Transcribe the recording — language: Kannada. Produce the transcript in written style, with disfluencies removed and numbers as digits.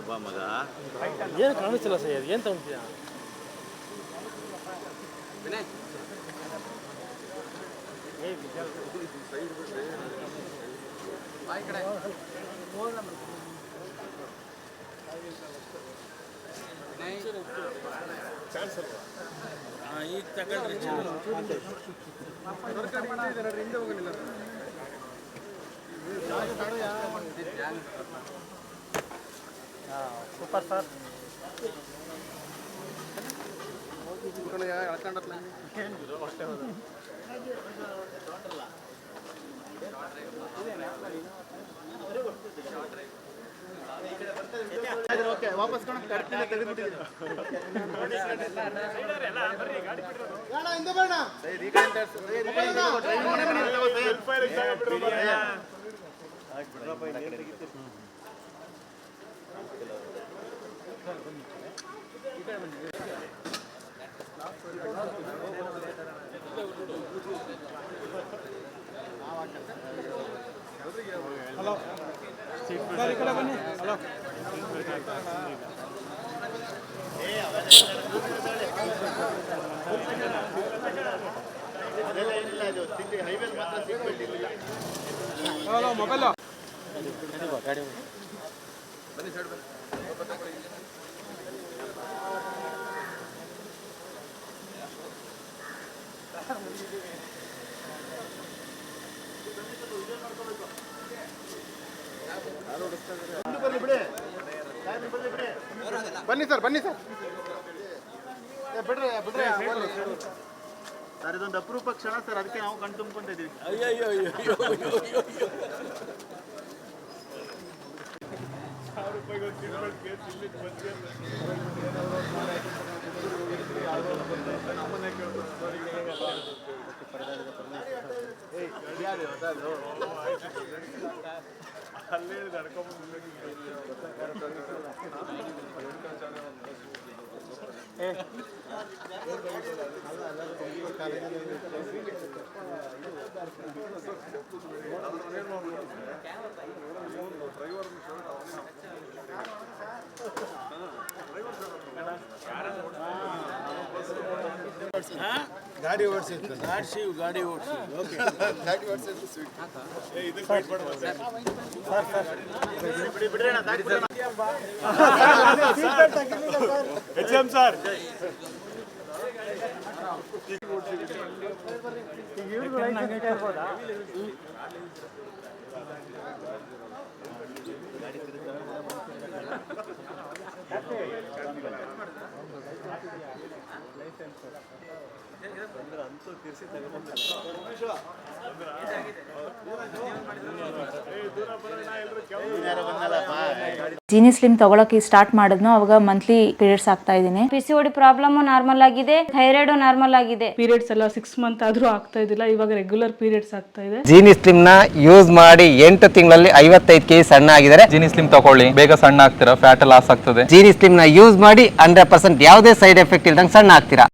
ಬಾ ಮಗ. ಏನು ಕಾಣಿಸ್ತಿಲ್ಲ ಸರ್, ಏನು ತಗೊಂತೀಯಾ? ಈಗ ತಗೊಳ್ರಿ. Super sir. ವಾಪಸ್ ಹಲೋ ಸರ್, ಈ ಕಡೆ ಬನ್ನಿ. ಹಲೋ ಹಲೋ ಮೊಬೈಲು ಗಾಡಿ ಬನ್ನಿ ಸೈಡ್ ಬನ್ನಿ. ಬನ್ನಿ ಸರ್, ಬನ್ನಿ ಸರ್. ಬಿಡ್ರಿ ಬಿಡ್ರಿ ಸರ್, ಇದೊಂದು ಅಪರೂಪ ಕ್ಷಣ ಸರ್, ಅದಕ್ಕೆ ನಾವು ಕಣ್ ತುಂಬ್ಕೊಂತ ಇದೀವಿ. ಅಯ್ಯೋ 1,000 ಅಲ್ಲೇ ಗಾಡಿ ಓಡಿಸಿ ಗಾಡಿ ಓಡಿಸಿ ಗಾಡಿ ಓಡಿಸಿ ಸರ್. ಜೀನಿ ಸ್ಲಿಮ್ ತಗೊಳಕ್ಕೆ ಸ್ಟಾರ್ಟ್ ಮಾಡಿದ್ನು ಅವಾಗ ಮಂತ್ಲಿ ಪೀರಿಯಡ್ಸ್ ಆಗ್ತಾ ಇದ್ದೀನಿ. PCOD ಪ್ರಾಬ್ಲಮ್ ನಾರ್ಮಲ್ ಆಗಿದೆ, ಥೈರಾಯ್ಡ್ ನಾರ್ಮಲ್ ಆಗಿದೆ. ಪೀರಿಯಡ್ಸ್ ಎಲ್ಲ 6 ಮಂತ್ ಆದ್ರೂ ಆಗ್ತಾ ಇದ್ದಿಲ್ಲ, ಇವಾಗ ರೆಗ್ಯುಲರ್ ಪೀರಿಯಡ್ಸ್ ಆಗ್ತಾ ಇದೆ. ಜೀನಿ ಸ್ಲಿಮ್ ನ ಯೂಸ್ ಮಾಡಿ 8 ತಿಂಗಳಲ್ಲಿ 55 kg ಸಣ್ಣ ಆಗಿದ್ದಾರೆ. ಜೀನಿ ಸ್ಲಿಮ್ ತಗೊಳ್ಳಿ, ಬೇಗ ಸಣ್ಣ ಆಗ್ತೀರಾ, ಫ್ಯಾಟ್ ಲಾಸ್ ಆಗ್ತದೆ. ಜೀನಿ ಸ್ಲಿಮ್ ನ ಯೂಸ್ ಮಾಡಿ 100% ಯಾವುದೇ ಸೈಡ್ ಎಫೆಕ್ಟ್ ಇಲ್ದಂಗೆ ಸಣ್ಣ ಆಗ್ತೀರಾ.